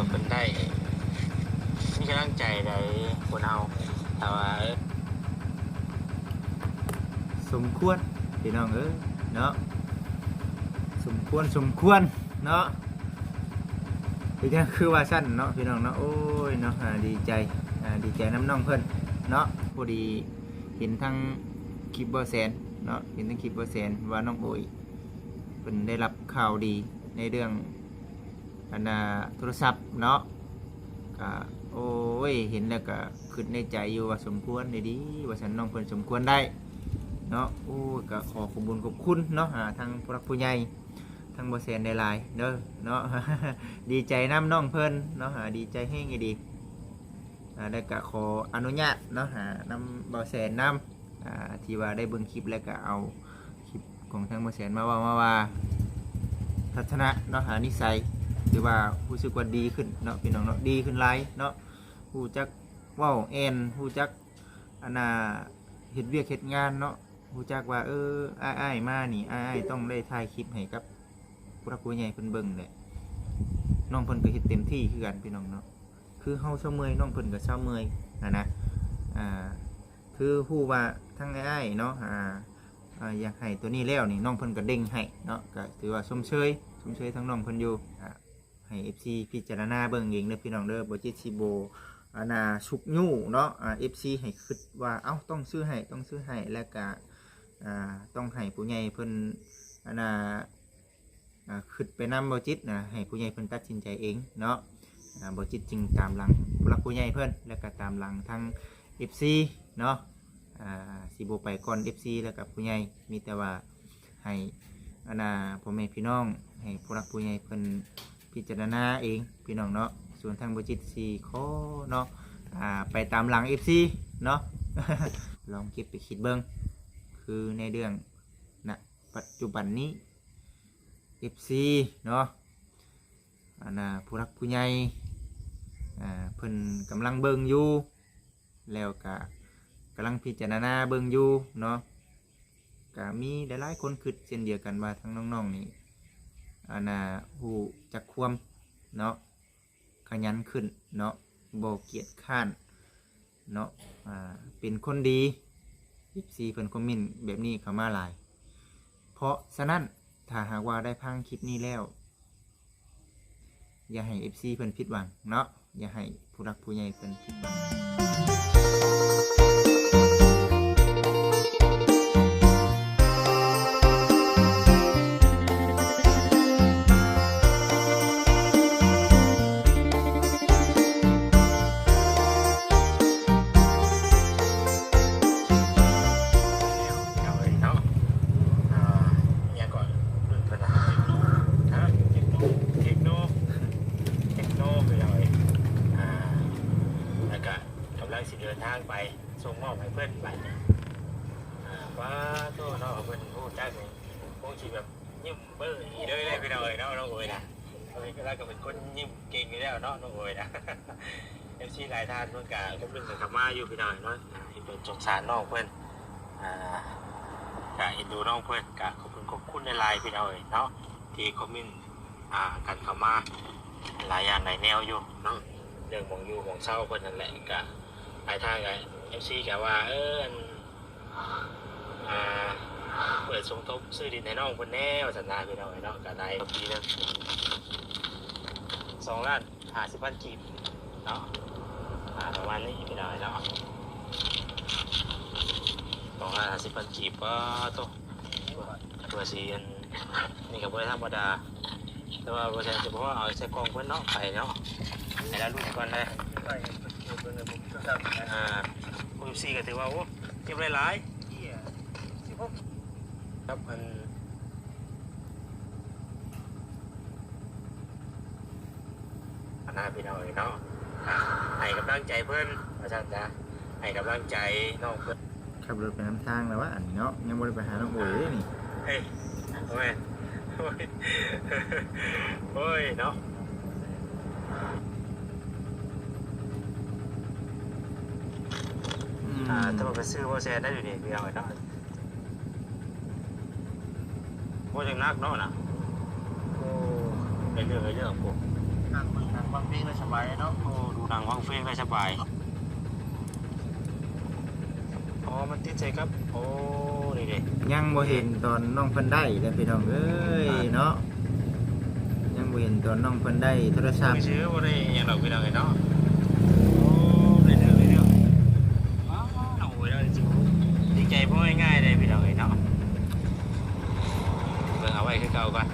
ว่าเพิ่นได้มีกำลังใจได้คนเฮาแต่ว่าสมควรพี่น้องเนาะสมควรเนาะเป็นยังคือว่าสั้นเนาะพี่น้องเนาะโอ้ยเนาะดีใจน้ำน้องเพิ่นเนาะพอดีเห็นทั้งคลิปบ่แสนเนาะเห็นทั้งคลิปบ่แสนว่าน้องโอยเพิ่นได้รับข่าวดีในเรื่องโทรศัพท์เนาะก็โอ้ยเห็นแล้วก็คิดในใจอยู่ว่าสมควรได้ดีว่าฉันน้องเพิ่นสมควรได้เนาะโอ้ก็ขอขอบคุณเนาะทางผู้รักผู้ใหญ่ทางบ่แสนได้หลายเด้อเนาะ ดีใจน้ำน้องเพิ่นเนาะดีใจแห้งดีแล้วก็ขออนุญาตเนาะนำบ่แสนนำที่ว่าได้เบิ่งคลิปแล้วก็เอาคลิปของทางบ่แสนมาว่าทัศนะเนาะนิสัยหรือว่ารู้สึกว่าดีขึ้นเนาะพี่น้องเนาะดีขึ้นหลายเนาะฮู้จักเว้าฮู้จักเฮ็ดเวียกเฮ็ดงานเนาะฮู้จักว่าอ้ายมานี่อ้ายต้องได้ถ่ายคลิปให้กับผู้รักผู้ใหญ่เพิ่นเบิ่งแหละน้องเพิ่นก็เฮ็ดเต็มที่คือกันพี่น้องเนาะคือเฮาเช้าเมื่อยน้องเพิ่นก็เช้าเมื่อยนะคือฮู้ว่าทั้งอ้ายเนาะอยากให้ตัวนี้แล้วนี่น้องเพิ่นก็เด้งให้เนาะก็ถือว่าชมเชยทั้งน้องเพิ่นอยู่ให้ FC พิจารณาเบิ่งเองเด้อพี่น้องเด้อบ่จิตสิบ่ชุกยู่เนาะFC ให้คิดว่าเอ้าต้องซื้อให้แล้วก็ต้องให้ผู้ใหญ่เพิ่นคิดไปนำบ่จิตให้ผู้ใหญ่เพิ่นตัดสินใจเองเนาะบ่จิตจึงตามหลังผู้หลักผู้ใหญ่เพิ่นแล้วก็ตามหลังทั้ง FC เนาะสิบ่ไปก่อน FC แล้วก็ผู้ใหญ่มีแต่ว่าให้พ่อแม่พี่น้องให้ผู้หลักผู้ใหญ่เพิ่นพิจารณาเองพี่น้องเนาะส่วนทางบ่จิตสิขอเนาะไปตามหลัง FC เนาะ ลองเก็บไปคิดเบิ่งคือในเรื่องปัจจุบันนี้ FC เนาะผู้รักผู้ใหญ่เพิ่นกำลังเบิ่งอยู่แล้วก็กำลังพิจารณาเบิ่งอยู่เนาะก็มีหลายๆคนคิดเช่นเดียวกันว่าทั้งน้องๆนี่ฮู้จักความเนาะขยันขึ้นเนาะบ่เกียจคร้านเนาะเป็นคนดี FC เพิ่นคอมเมนต์แบบนี้เข้ามาหลายเพราะฉะนั้นถ้าหากว่าได้พังคลิปนี้แล้วอย่าให้ FC เพิ่นผิดหวังเนาะอย่าให้ผู้รักผู้ใหญ่เพิ่นผิดหวังเดินทางไปส่งมอบให้เพื่อนไปว้าโต้เนาะเพื่อนพูดจ้าเลยคงชีแบบยิ้มเบ้ออีเลยพี่น้องเนาะน้องโอยนะโอยก็แล้วก็เป็นคนยิ้มเก่งอยู่แล้วเนาะน้องโอยนะFC หลายท่านเพื่อนกะก็เป็นกับมาอยู่พี่น้องเนาะเห็นเป็นสงสารน้องเพื่อนกะเห็นดูน้องเพื่อนกะขอบคุณในไลน์พี่น้องเนาะที่คอมเมนต์กันเข้ามาหลายอย่างหลายแนวอยู่เนาะเรื่องมองอยู่มองเศร้าเพื่อนนั่นแหละกะปลายทางไงFC กะว่าเปิดสมทบซื้อดินให้น้องคนแน่ว่าสัญญาพี่น้องเนาะกะได้ปีนึง2,50,000 กีบเนาะประมาณนี้พี่น้องเนาะ2,50,000 กีบก็ตัวสีนี่กับบริษัทธรรมดาแต่ว่าบริษัทเฉพาะเอาใส่กล่องเพื่อนเนาะไปเนาะให้เราลุ้นก่อนเลยคุณซีก็ถือว่าโอ้เก็บหลายๆครับอันน่าพี่น้องเนาะให้กำลังใจเพื่อนอาจารย์จ้ะให้กำลังใจน้องเพื่อนขับรถไปน้ำทางแล้วว่าอันเนาะยังบ่ได้ไปหาน้องโอ๋ยนี่เฮ้ยโอ้ยโอ้ยเนาะถ้ามันไปซื้อว่าแซนได้อยู่นี่พี่เอาไว้เนาะว่าจังนักเนาะนะโอ้เรื่องผม นั่งเบิ่งหนังฟังเพลงได้สบายเนาะโอ้ดูหนังฟังเพลงได้สบายอ๋อมันติดใจครับโอ้นี่เด้ ยังบ่เห็นตอนน้องเพิ่นได้เด้อพี่น้องเอ้ยเนาะยังบ่เห็นตอนน้องเพิ่นได้โทรศัพท์ ไม่ซื้อบ่ได้หยังดอกพี่น้องเอ้ยเนาะโอ้ได้เด้อได้เด้อว้าวน้องโอ้ยแล้วจริงๆดีใจเพราะง่ายๆเลยพี่น้องเอ้ยเนาะเบิ่งเอาไว้คือเก่าก่อน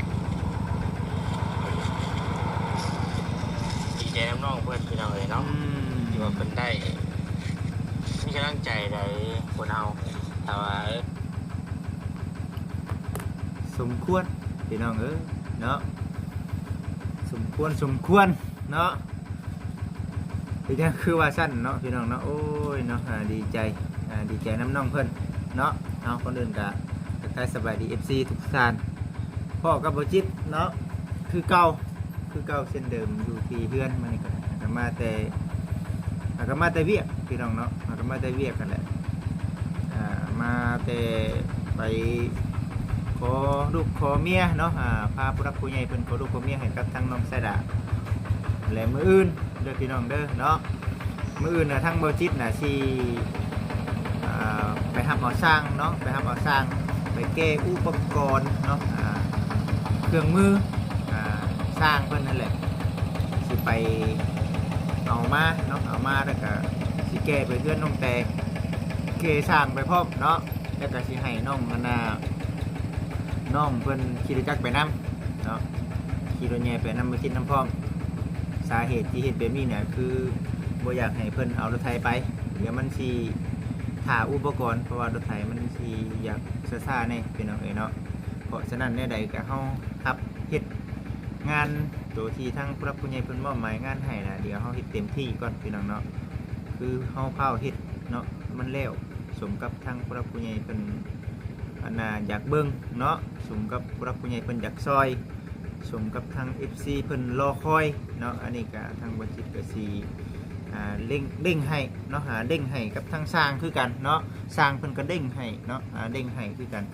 ดีใจน้ำน้องเพิ่นพี่น้องเอ้ยเนาะ ที่ว่าเป็นได้มีกำลังใจได้คนเอาแต่ว่า สมควรพี่น้องเอ้ยเนาะสมควรเนาะเป็นจังคือว่าสั้นเนาะพี่น้องเนาะโอ้ยเนาะดีใจน้ำน้องเพิ่นเนาะเอาคนอื่นกะทักทายสบายดี FC ทุกท่านพ่อกับบ่จิตเนาะคือเก่าเช่นเดิมอยู่ที่เพื่อนมันนี่ก็มาแต่เวียกพี่น้องเนาะก็มาแต่เวียกกันแหละมาแต่ไปขอลูกขอเมียเนาะพาผู้รักผู้ใหญ่เพิ่นขอลูกขอเมียให้กับทางน้องไสดาและมื้ออื่นเด้อพี่น้องเด้อเนาะมื้ออื่นน่ะทางบ่จิตน่ะสิไปรับเอาสร้างเนาะไปรับเอาสร้างไปแก้อุปกรณ์เนาะเครื่องมือสร้างเพิ่นนั่นแหละสิไปเอามาเนาะเอามาแล้วก็สิแก้ไปเพื่อนน้องแตงเกสร้างไปพร้อมเนาะแล้วก็สิให้น้องน้องเพิ่นขี่รถจักรไปนำเนาะขี่รถแห่ไปนำมากินน้ำพร้อมสาเหตุที่เฮ็ดแบบนี้เนี่ยคือบ่อยากให้เพิ่นเอารถไถไปเดี๋ยวมันสิถ่าอุปกรณ์เพราะว่ารถไถมันสิอยากซ่าๆแน่พี่น้องเอ้ยเนาะเพราะฉะนั้นแนวใดก็เฮารับเฮ็ดงานตัวที่ทั้งผู้รับผู้ใหญ่เพิ่นมอบหมายงานให้น่ะเดี๋ยวเฮาเฮ็ดเต็มที่ก่อนพี่น้องเนาะคือเฮาเผาเฮ็ดเนาะมันแล้วสมกับทั้งผู้รับผู้ใหญ่เพิ่นอยากเบิ่งเนาะสมกับผู้รับผู้ใหญ่เพิ่นอยากซอยสมกับทาง FC เพิ่นรอคอยเนาะอันนี้ก็ทางบัญชีก็สิเร่งให้เนาะเร่งให้กับทางสร้างคือกันเนาะสร้างเพิ่นก็เร่งให้เนาะเร่งให้คือกัน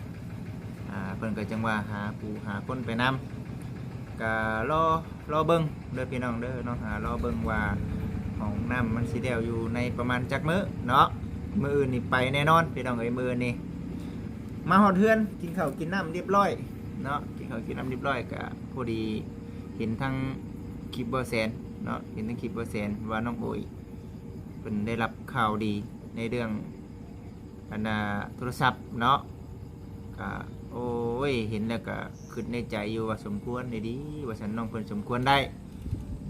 เพิ่นก็จังว่าหาผู้หาคนไปนำก็รอเบิ่งเด้อพี่น้องเด้อเนาะรอเบิ่งว่าห้องน้ำมันสิแล้วอยู่ในประมาณจักมื้อเนาะมื้ออื่นนี่ไปแน่นอนพี่น้องเอ้ยมื้อนี่มาฮอดเฮือนกินข้าวกินน้ำเรียบร้อยเนาะกินข้าวกินน้ำเรียบร้อยก็พอดีเห็นทั้งคลิปบ่แสนเนาะเห็นทั้งคลิปบ่แสนว่าน้องโอยเพิ่นได้รับข่าวดีในเรื่องโทรศัพท์เนาะก็โอ้ยเห็นแล้วก็คิดในใจอยู่ว่าสมควรได้ดีว่าฉันน้องเพิ่นสมควรได้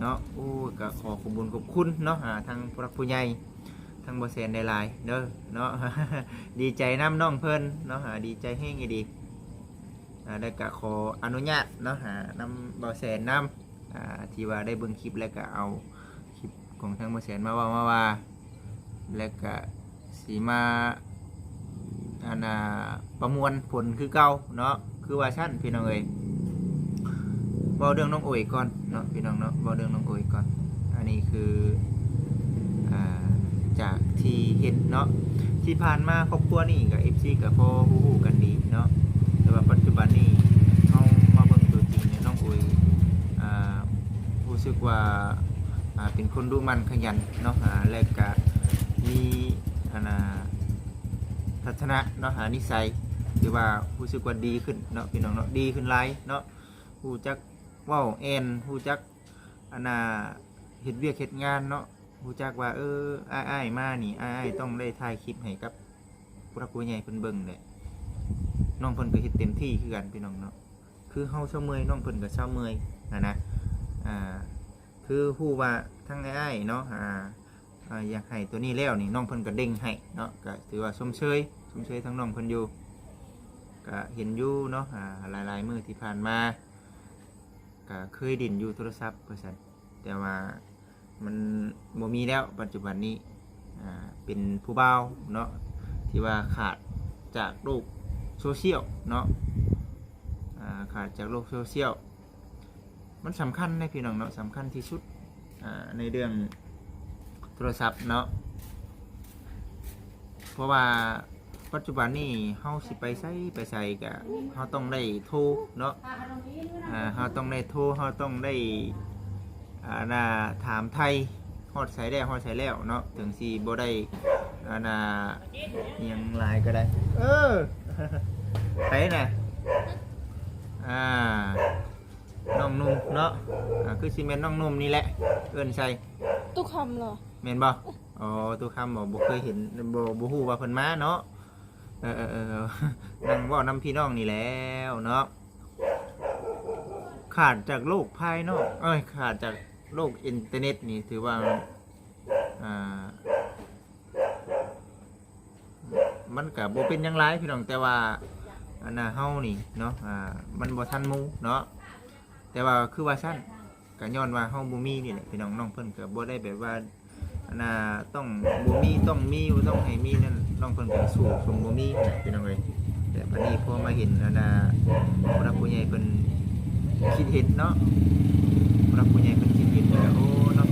เนาะโอ้ยก็ขอขอบคุณเนาะทางผู้รักผู้ใหญ่ทางบ่แสนได้หลายเด้อเนาะ ดีใจน้ำน้องเพิ่นเนาะดีใจแห้งดีได้ก็ขออนุญาตเนาะนำบ่แสนนำที่ว่าได้เบิ่งคลิปแล้วก็เอาคลิปของทางบ่แสนมาว่าแล้วก็สีมาประมวลผลคือเก่าเนาะคือว่าชั้นพี่น้องเอ้ยเว้าเรื่องน้องโอยก่อนเนาะพี่น้องเนาะเว้าเรื่องน้องโอยก่อนอันนี้คือจากที่เห็นเนาะที่ผ่านมาครอบครัวนี่กับ FC กับพ่อฮู้กันดีเนาะแต่ว่าปัจจุบันนี้เฮามาเบิ่งตัวจริงเนี่ยน้องโอยรู้สึกว่าเป็นคนดูมันขยันเนาะและก็มีทัศนะเนาะนิสัยที่ว่ารู้สึกว่าดีขึ้นเนาะพี่น้องเนาะดีขึ้นหลายเนาะฮู้จักเว้าแอนฮู้จักเฮ็ดเวียกเฮ็ดงานเนาะฮู้จักว่าอ้ายมานี่อ้ายต้องได้ถ่ายคลิปให้กับผู้รักผู้ใหญ่เพิ่นเบิ่งแหละน้องเพิ่นก็เฮ็ดเต็มที่คือกันพี่น้องเนาะคือเฮาเช้าเมื่อยน้องเพิ่นก็เช้าเมื่อยนะคือฮู้ว่าทั้งอ้ายเนาะอยากให้ตัวนี้แล้วนี่น้องเพิ่นก็เด้งให้เนาะก็ถือว่าชมเชยทั้งน้องเพิ่นอยู่ก็เห็นอยู่เนาะหลายมื้อที่ผ่านมาก็เคยดินอยู่โทรศัพท์เพิ่นซั่นแต่ว่ามันบ่มีแล้วปัจจุบันนี้เป็นผู้บ่าวเนาะที่ว่าขาดจากโลกโซเชียลเนาะขาดจากโลกโซเชียลมันสำคัญนะพี่น้องเนาะสำคัญที่สุดในเรื่องโทรศัพท์เนาะเพราะว่าปัจจุบันนี้เฮาสิไปใส่ก็เฮาต้องได้โทรเนาะเฮาต้องได้โทรเฮาต้องได้ น่าถามไทยฮอดใส่แล้วฮอดใส่แล้วเนาะถึงสิบ่ได้น่าอิหยังหลายก็ได้ไปน่ะน้องนุ่มเนาะคือสิแม่นน้องนุ่มนี่แหละเอิ้นใส่ ตุกคำเหรอ แม่นบ่อ๋อตัวคำบ่เคยเห็นบ่ฮู้ว่าเพิ่นมาเนาะนั่งเว้านำพี่น้องนี่แล้วเนาะขาดจากโลกภายนอกขาดจากโลกอินเทอร์เน็ตนี่ถือว่ามันก็บ่เป็นหยังหลายพี่น้องแต่ว่าอันน่ะเฮานี่เนาะมันบ่ทันหมู่เนาะแต่ว่าคือว่าซั่นก็ย้อนว่าเฮาบ่มีนี่แหละพี่น้องน้องเพิ่นก็บ่ได้แบบว่าอันน่ะต้องบ่มีต้องมีต้องให้มีนั่นน้องเพิ่นก็สู้สมบ่มีนะพี่น้องเอ้ยแต่บัดนี้พอมาเห็นอันน่ะผู้รักผู้ใหญ่เพิ่นคิดเห็นเนาะผู้รักผู้ใหญ่เพิ่นคิดเห็นก็โอ้เนาะ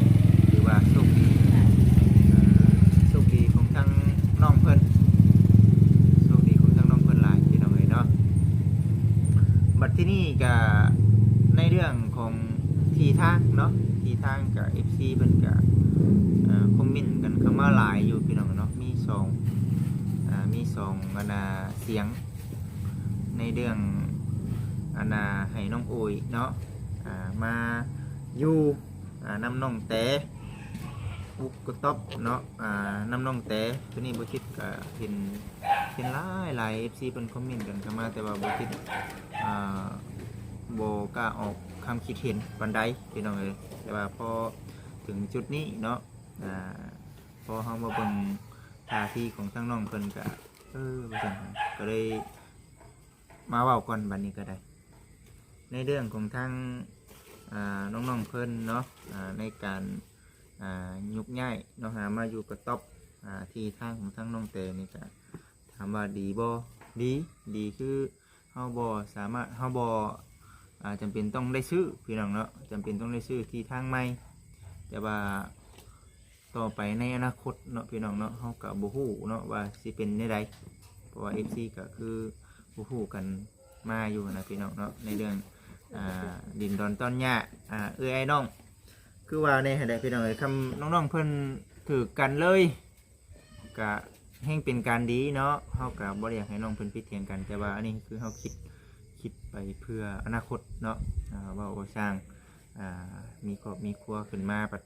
ถือว่าโชคดีโชคดีของทางน้องเพิ่นโชคดีของทางน้องเพิ่นหลายพี่น้องเอ้ยเนาะบัดที่นี่ก็ในเรื่องของทีทางเนาะทีทางกับ FC เพิ่นก็คอมเมนต์กันเข้ามาหลายอยู่พี่น้องเนาะมี2อันน่ะเสียงในเรื่องอันน่ะให้น้องโอยเนาะมาอยู่นำน้องแต่อุกกระต๊อบเนาะนำน้องแต่ตัวนี้บ่คิดก็เห็นหลาย FC เพิ่นคอมเมนต์กันเข้ามาแต่ว่าบ่คิดบ่กล้าออกความคิดเห็นปานใดพี่น้องเอ้ยแต่ว่าพอถึงจุดนี้เนาะพอเฮามาเบิ่งท่าทีของทางน้องเพิ่นก็ว่าซั่นก็เลยมาเว้าก่อนบัดนี้ก็ได้ในเรื่องของทางน้องๆเพิ่นเนาะในการยุกย้ายเนาะมาอยู่กับต๊อบที่ทางของทางน้องเตนี่ก็ถามว่าดีบ่ดีคือเฮาบ่สามารถเฮาบ่จำเป็นต้องได้ซื้อพี่น้องเนาะจำเป็นต้องได้ซื้อที่ทางใหม่แต่ว่าต่อไปในอนาคตเนาะพี่น้องเนาะเฮาก็บ่ฮู้เนาะว่าสิเป็นแนวใดเพราะว่า FC ก็คือบ่ฮู้กันมาอยู่นะพี่น้องเนาะในเรื่องดินดอนต้นหญ้าไอ้น้องคือว่าในให้ได้พี่น้องเอ้ยคำน้องๆเพิ่นถือกันเลยก็แห่งเป็นการดีเนาะเฮาก็บ่ได้อยากให้น้องเพิ่นผิดเถียงกันแต่ว่าอันนี้คือเฮาคิดไปเพื่ออนาคตเนาะว่าโอสร้างมีครอบมีครัวขึ้นมาบัด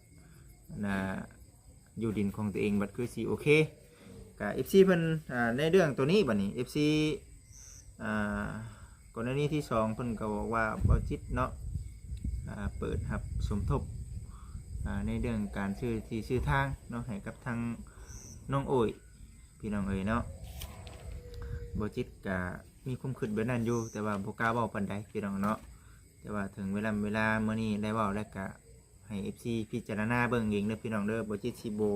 อยู่ดินของตัวเองบัดคือสิโอเคกับ FC เพิ่นในเรื่องตัวนี้บัดนี้ FC กรณีที่2เพิ่นก็บอกว่าบ่จิตเนาะเปิดรับสมทบในเรื่องการซื้อทางเนาะให้กับทางน้องโอยพี่น้องเอ๋ยเนาะบ่จิตก็มีความคิดแบบนั้นอยู่แต่ว่าบ่กล้าเว้าปานใดพี่น้องเนาะแต่ว่าถึงเวลามื้อนี้ได้เว้าแล้วก็ให้ FC พิจารณาเบิ่งเองเด้อพี่น้องเด้อบ่จิตสิบ่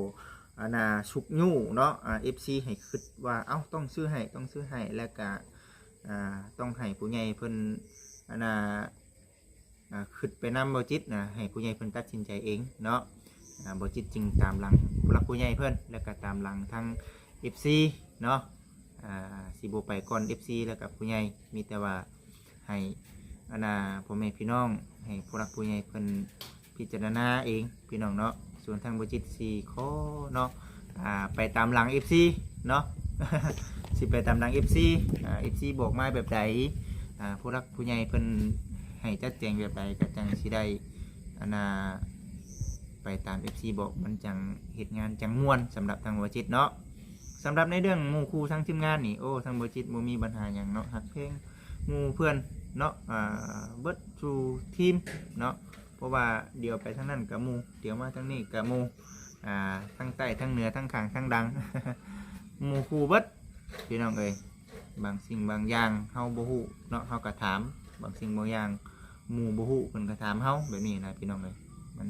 ชุกยู่เนาะFC ให้คิดว่าเอ้าต้องซื้อให้แล้วก็ต้องให้ผู้ใหญ่เพิ่นคิดไปนำบ่จิตให้ผู้ใหญ่เพิ่นตัดสินใจเองเนาะบ่จิตจึงตามหลังผู้หลักผู้ใหญ่เพิ่นแล้วก็ตามหลังทาง FC เนาะสิบ่ไปก่อน FC แล้วกับผู้ใหญ่มีแต่ว่าให้พ่อแม่พี่น้องให้ผู้หลักผู้ใหญ่เพิ่นพิจารณาเองพี่น้องเนาะส่วนทางบ่จิตสิขอเนาะไปตามหลัง FC เนาะ สิไปตามหลัง FC FC บอกมาแบบใดผู้หลักผู้ใหญ่เพิ่นให้จัดแจงแบบใดก็จังสิได้ไปตาม FC บอกมันจังเฮ็ดงานจังม่วนสำหรับทางบ่จิตเนาะสำหรับในเรื่องหมู่คู่ทั้งทีมงานนี่โอ้ทางบ่จิตบ่มีปัญหาหยังเนาะฮักเพลงหมู่เพื่อนเนาะเบิดสู่ทีมเนาะเพราะว่าเดี๋ยวไปทางนั้นกับหมู่เดี๋ยวมาทางนี้กับหมู่ทั้งใต้ทั้งเหนือทั้งข้างทั้งดัง หมู่คู่เบิดพี่น้องเอ้ยบางสิ่งบางอย่างเฮาบ่ฮู้เนาะเฮาก็ถามบางสิ่งบางอย่างหมู่บ่ฮู้เพิ่นก็ถามเฮาแบบนี้นะพี่น้องเอ้ยมัน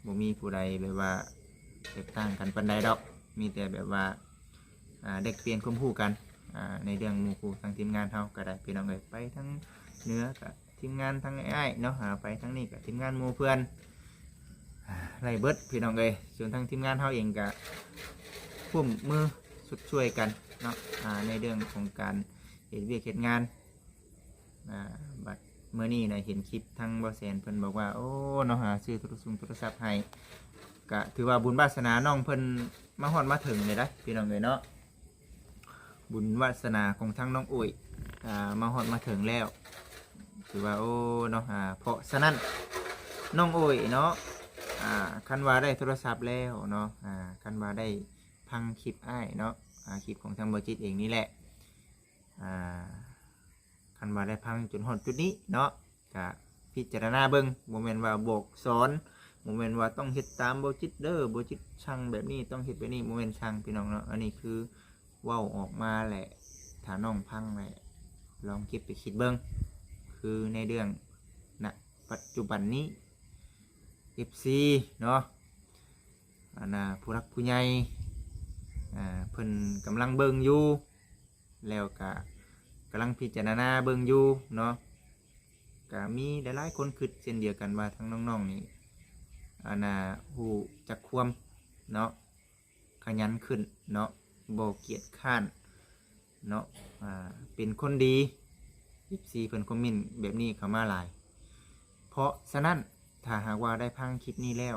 บ่มีผู้ใดแบบว่าแตกต่างกันปานใดดอกมีแต่แบบว่าเด็กเปลี่ยนความรู้กันในเรื่องหมู่คู่ทางทีมงานเฮาก็ได้พี่น้องเอ้ยไปทั้งเหนือกับทีมงานทั้งอ้ายเนาะไปทั้งนี้กับทีมงานหมู่เพื่อนไล่เบิดพี่น้องเอ้ยส่วนทางทีมงานเฮาเองก็ร่วมมือสุดช่วยกันเนาะในเรื่องของการเฮ็ดเวียกเฮ็ดงานบัด เมื่อนี้นะเห็นคลิปทั้งบ่แสนเพิ่นบอกว่าโอ้เนาะหาซื้อโทรศัพท์ให้ก็ถือว่าบุญวาสนาน้องเพิ่นมาฮอดมาถึงเลยนะพี่น้องเอ้ยเนาะบุญวาสนาของทั้งน้องอุ้ยมาฮอดมาถึงแล้วถือว่าโอ้เนาะเพราะฉะนั้นน้องอุ้ยเนาะคันว่าได้โทรศัพท์แล้วเนาะคันว่าได้พังคลิปอ้ายเนาะคลิปของทางบ่จิตเองนี่แหละคันว่าได้พังจนฮอดจุดนี้เนาะก็พิจารณาเบิ่งบ่แม่นว่าบอกสอนบ่แม่นว่าต้องเฮ็ดตามบ่จิตเด้อบ่จิตช่างแบบนี้ต้องเฮ็ดแบบนี้บ่แม่นช่างพี่น้องเนาะอันนี้คือเว้าออกมาแหละถ้าน้องพังแหละลองเก็บไปคิดเบิ่งคือในเรื่องณปัจจุบันนี้ FC เนาะผู้รักผู้ใหญ่เพิ่นกำลังเบิ่งอยู่แล้วก็กำลังพิจารณาเบิ่งอยู่เนาะก็มีหลายๆคนคิดเช่นเดียวกันว่าทั้งน้องๆนี่ฮู้จักความเนาะขยันขึ้นเนาะบ่เกียจคร้านเนาะเป็นคนดี FC เพิ่นคอมเมนต์แบบนี้เข้ามาหลายเพราะฉะนั้นถ้าหากว่าได้พังคลิปนี้แล้ว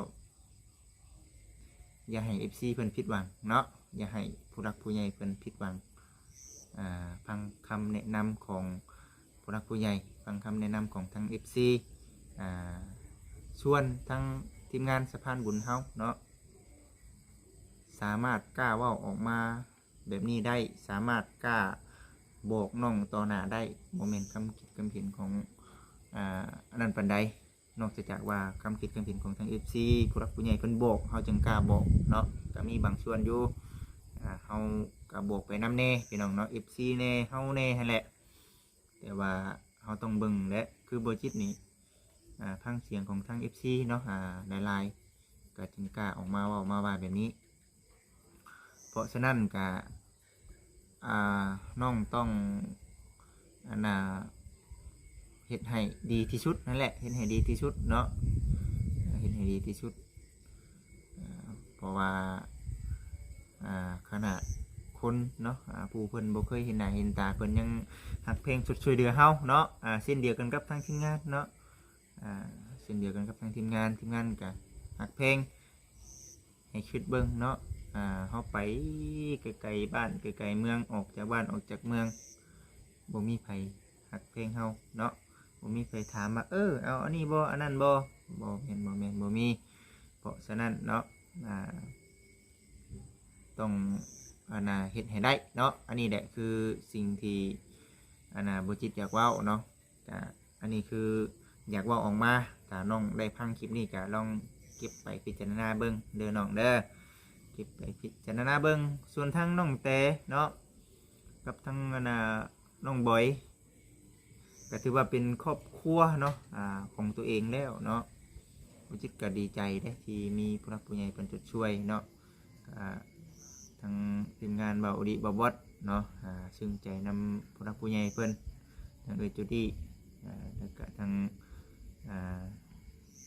อย่าให้ FC เพิ่นผิดหวังเนาะอย่าให้ผู้รักผู้ใหญ่เพิ่นผิดหวังฟังคำแนะนำของผู้รักผู้ใหญ่ฟังคำแนะนำของทั้ง FC ชวนทั้งทีมงานสะพานบุญเฮาเนาะสามารถกล้าเว้าออกมาแบบนี้ได้สามารถกล้าบอกน้องต่อหน้าได้โมเมนต์คำคิดคำเห็นของอันนั้นปันใดนอกจากว่าคำคิดคำเห็นของทาง FC ผู้รักผู้ใหญ่เพิ่นบอกเฮาจึงกล้าบอกเนาะก็มีบางส่วนอยู่เฮาก็บอกไปนำแน่พี่น้องเนาะ FC แน่เฮาแน่นั่นแหละแต่ว่าเฮาต้องเบิ่งและคือบ่จิตนี่ฟังเสียงของทาง FC เนาะหลายๆก็จึงกล้าออกมาเว้ามาว่าแบบนี้เพราะฉะนั้นก็น้องต้องเฮ็ดให้ดีที่สุดนั่นแหละเฮ็ดให้ดีที่สุดเนาะเฮ็ดให้ดีที่สุดเพราะว่าขนาดคนเนาะผู้เพิ่นบ่เคยเห็นหน้าเห็นตาเพิ่นยังหักเพลงสุดช่วยเหลือเฮาเนาะเช่นเดียวกันกับทางทีมงานเนาะเช่นเดียวกันกับทางทีมงานก็หักเพลงให้คิดเบิ่งเนาะเฮาไปไกลๆบ้านไกลๆเมืองออกจากบ้านออกจากเมืองบ่มีไผหักเพลงเฮาเนาะบ่มีไผถามว่าเอาอันนี้บ่อันนั้นบ่แม่นบ่มีเพราะฉะนั้นเนาะต้องเฮ็ดให้ได้เนาะอันนี้แหละคือสิ่งที่บ่จิตอยากเว้าเนาะอันนี้คืออยากเว้าออกมาถ้าน้องได้ฟังคลิปนี้ก็ลองเก็บไปพิจารณาเบิ่งเด้อน้องเด้อเก็บไปพิจารณาเบิ่งส่วนทั้งน้องแต่เนาะกับทั้งน้องบอยก็ถือว่าเป็นครอบครัวเนาะของตัวเองแล้วเนาะบ่จิตก็ดีใจได้ที่มีผู้รักผู้ใหญ่เพิ่นจุดช่วยเนาะทางทีมงานเบาดีเบาบอสเนาะซึ่งใจนำผู้รักผู้ใหญ่เพิ่นทางจุดี้แล้วก็ทาง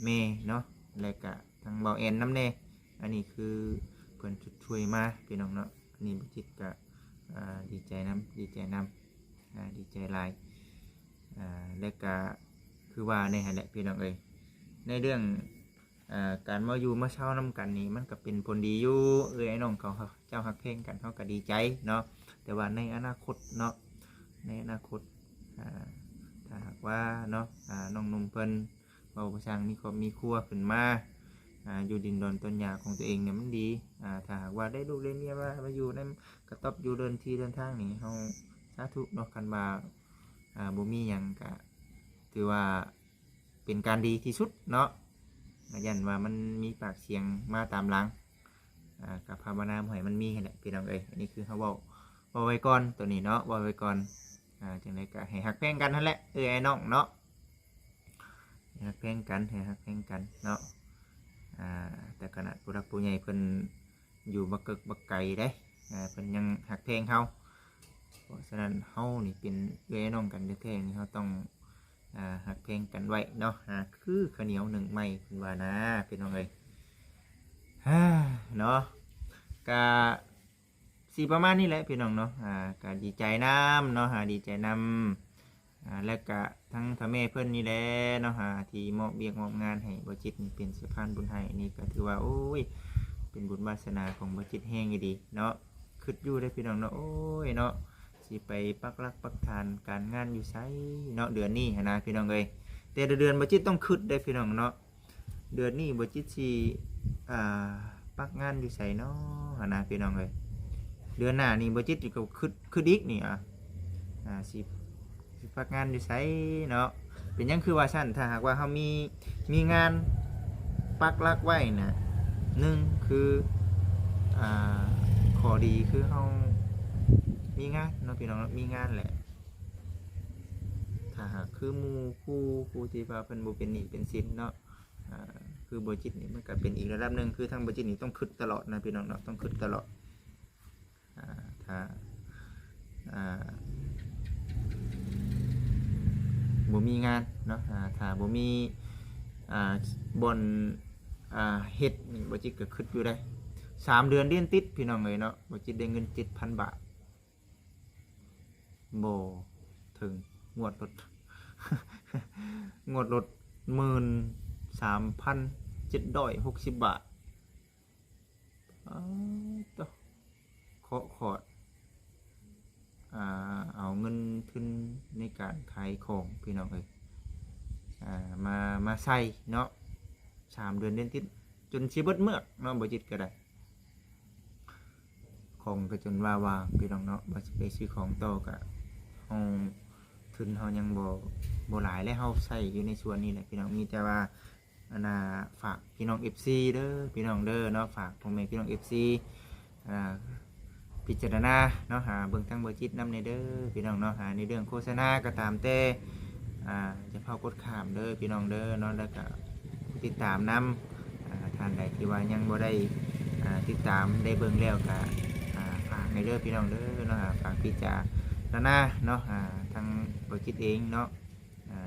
เมย์เนาะแล้วก็ทางเบาแอนน้ำเน่อันนี้คือเพิ่นจุดช่วยมาพี่น้องเนาะอันนี้บ่จิตก็ดีใจนำดีใจหลายแล้วก็คือว่าในหั่นแหละพี่น้องเอ้ยในเรื่องการมาอยู่มาเช่านำกันนี่มันก็เป็นผลดีอยู่ไอ้น้องเขาเจ้าฮักเพลงกันเขาก็ดีใจเนาะแต่ว่าในอนาคตเนาะในอนาคตถ้าหากว่าเนาะน้องนุ่มเพิ่นเว้าประชังมีครอบมีครัวขึ้นมาอยู่ดินดอนต้นหญ้าของตัวเองเนี่ยมันดีถ้าหากว่าได้ลูกได้เมียมาอยู่ในกระต๊อบอยู่เดินทางนี่เฮาสาธุเนาะคันว่าบ่มีหยังก็ถือว่าเป็นการดีที่สุดเนาะยันว่ามันมีปากเสียงมาตามหลังกับภาวนาให้มันมีแหละพี่น้องเอ้ยอันนี้คือเขาบอกไว้ก่อนตัวนี้เนาะบอกไว้ก่อนจังไดก็ให้ฮักแพงกันนั่นแหละไอ้น้องเนาะฮักแพงกันให้ฮักแพงกันเนาะแต่ขณะผู้รักผู้ใหญ่เพิ่นอยู่บักเกิกบักไก่ได้เพิ่นยังฮักแพงเขาเพราะฉะนั้นเฮานี่เป็นไอ้น้องกันแท้ๆนี่เฮาต้องหักเพลงกันไว้เนาะคือข้าวเหนียวหนึ่งไม้เป็นว่านะเป็นน้องเลยเนาะกะสีประมาณนี้แหละพี่น้องเนาะกะดีใจน้ำเนาะดีใจน้ และก็ทั้งพ่อแม่เพิ่นนี่แหละเนาะที่มอบเวียกมอบงานให้บ่จิตนี่เป็นสะพานบุญให้นี่ก็ถือว่าโอ้ยเป็นบุญวาสนาของบ่จิตแห้งอยู่ดีเนาะคิดอยู่ได้อพี่น้องเนาะโอ้ยเนาะสิไปปักหลักปักฐานการงานอยู่ไสเนาะเดือนนี้หั้นนะพี่น้องเอ้ยแต่เดือนบ่จิตต้องคิดได้อพี่น้องเนาะเดือนนี้บ่จิตสิปักงานอยู่ไสเนาะหั้นนะพี่น้องเอ้ยเดือนหน้านี่บ่จิตก็คิดอีกนี่สิปักงานอยู่ไสเนาะเป็นหยังคือว่าซั่นถ้าหากว่าเฮามีงานปักหลักไว้น่ะหนึ่งคือข้อดีคือเฮามีงานเนาะพี่น้องมีงานแหละถ้าหากคือหมู่ผู้ที่ว่าเพิ่นบ่เป็นหนี้เป็นสินเนาะคือบ่จิตนี่มันก็เป็นอีกระดับหนึงคือทางบ่จิตนี่ต้องคิดตลอดนะพี่น้องเนาะต้องคิดตลอดถ้าบ่มีงานเนาะถ้าบ่มีบ่อนเฮ็ดนี่บ่จิตก็คิดอยู่ได้3 เดือนเดือนติดพี่น้องเอ้ยเนาะบ่จิตได้เงิน 7,000 บาทบ่ถึงงวดรถ งวดรถ 13,760 บาทต่อขอดเอาเงินทุนในการขายของพี่น้องเอ้ยมาใส่เนาะ3 เดือนเดือนติดจนสิเบิดเมือกเนาะบ่จิตก็ได้ของก็จนว่าวางพี่น้องเนาะบ่สิไปซื้อของต่อก็เฮาทุนเฮายังบ่หลายและเฮาใช้อยู่ในส่วนนี้แหละพี่น้องมีแต่ว่าฝากพี่น้อง FC เด้อพี่น้องเด้อเนาะฝากพ่อแม่พี่น้อง FC พิจารณาเนาะเบิ่งทางบ่จิตนำในเด้อพี่น้องเนาะในเรื่องโฆษณาก็ตามแต่จะเข้ากดข้ามเด้อพี่น้องเด้อเนาะแล้วก็ติดตามนำท่านใดที่ว่ายังบ่ได้ติดตามได้เบิ่งแล้วก็ฝากในเด้อพี่น้องเด้อเนาะฝากพิจารณาเนาะทางบ่จิตเองเนาะ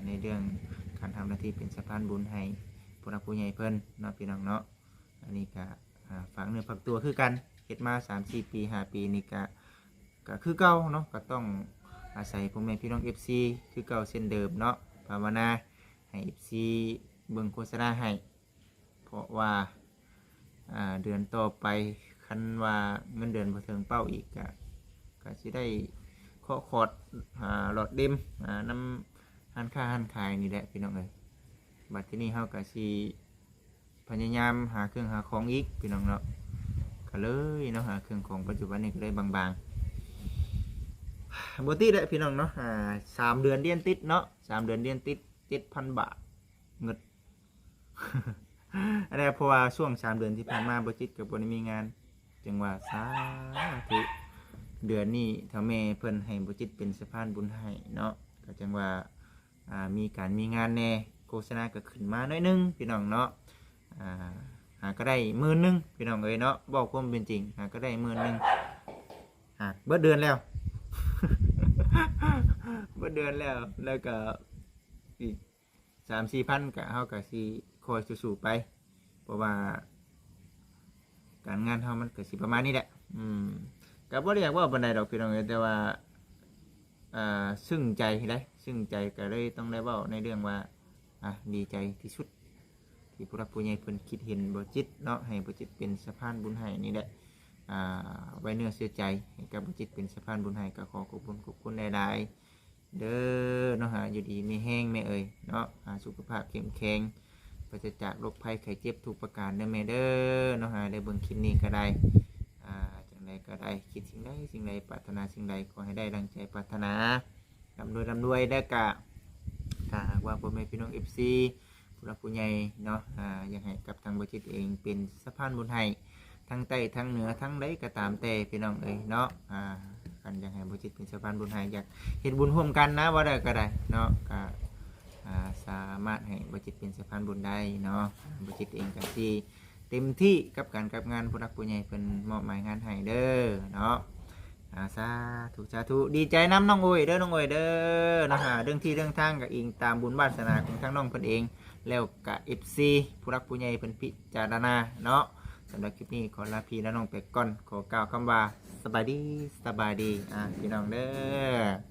ในเรื่องการทำหน้าที่เป็นสะพานบุญให้ผู้รักผู้ใหญ่เพิ่นเนาะพี่น้องเนาะอันนี้ก็ฝากเนื้อฝากตัวคือกันเฮ็ดมา 3-4 ปี 5 ปีนี่ก็คือเก่าเนาะก็ต้องอาศัยพ่อแม่พี่น้อง FC คือเก่าเช่นเดิมเนาะภาวนาให้ FC เบิ่งโฆษณาให้เพราะว่าเดือนต่อไปคันว่าเงินเดือนบ่ถึงเป้าอีกก็สิได้ขอดหลอดเดิมนำหันค่าหันขายนี่แหละพี่น้องเอ้ยบัดที่นี้เฮาก็สิพยายามหาเครื่องหาของอีกพี่น้องเนาะก็เลยเนาะหาเครื่องของปัจจุบันนี้ก็เลยบางๆบ่ติดได้พี่น้องเนาะ3 เดือนเรียนติดเนาะ3 เดือนเรียนติด 7,000 บาทเงิน อันนี้เพราะว่าช่วง3 เดือนที่ผ่านมาบ่จิตก็บ่ได้มีงานจังว่าสาธุเดือนนี้ถ้าแม่เพิ่นให้บ่จิตเป็นสะพานบุญให้เนาะก็จังว่ามีการมีงานแน่โฆษณาก็ขึ้นมาหน่อยนึงพี่น้องเนาะหาก็ได้10,000พี่น้องเอ้ยเนาะบอกความเป็นจริงหาก็ได้10,000เบิดเดือนแล้ว เบิดเดือนแล้วก็อีก 3-4 พันก็เฮาก็สิคอยสู้ๆไปเพราะว่าการงานเฮามันก็สิประมาณนี้แหละก็บ่ได้อยากว่าปานใดดอกพี่น้องเอ้ยแต่ว่าซึ้งใจได้ซึ้งใจก็เลยต้องได้เว้าในเรื่องว่าดีใจที่สุดที่ผู้รักผู้ใหญ่เพิ่นคิดเห็นบ่จิตเนาะให้บ่จิตเป็นสะพานบุญให้นี่แหละไว้เนื้อเสียใจให้กับบ่จิตเป็นสะพานบุญให้ก็ขอขอบคุณหลายๆเด้อเนาะอยู่ดีมีแห้งแม่เอ่ยเนาะสุขภาพเข้มแข็งปราศจากโรคภัยไข้เจ็บทุกประการเด้อแม่เด้อเนาะได้เบิ่งคลิปนี้ก็ได้จังไดก็ได้คิดสิ่งใดปรารถนาสิ่งใดขอให้ได้ดังใจปรารถนาร่ำรวยได้กะถ้าหากว่าพ่อแม่พี่น้อง FC ผู้รักผู้ใหญ่เนาะอยากให้กับทางบ่จิตเองเป็นสะพานบุญให้ทั้งใต้ทั้งเหนือทั้งใดก็ตามแต่พี่น้องเอ้ยเนาะกันอยากให้บ่จิตเป็นสะพานบุญให้อยากเฮ็ดบุญร่วมกันนะว่าได้ก็ได้เนาะก็สามารถให้บ่จิตเป็นสะพานบุญได้เนาะบ่จิตเองก็สิเต็มที่กับการกับงานผู้รักผู้ใหญ่เพิ่นมอบหมายงานให้เด้อเนาะสาธุดีใจน้ำน้องโอยเด้อน้องโอยเด้อนะเรื่องที่เรื่องทางก็อิงตามบุญวาสนาของทั้งน้องเพิ่นเองแล้วก็ FC ผู้รักผู้ใหญ่เพิ่นพิจารณาเนาะสำหรับคลิปนี้ขอลาพี่และน้องไปก่อนขอกล่าวคำว่าสบายดีพี่น้องเด้อ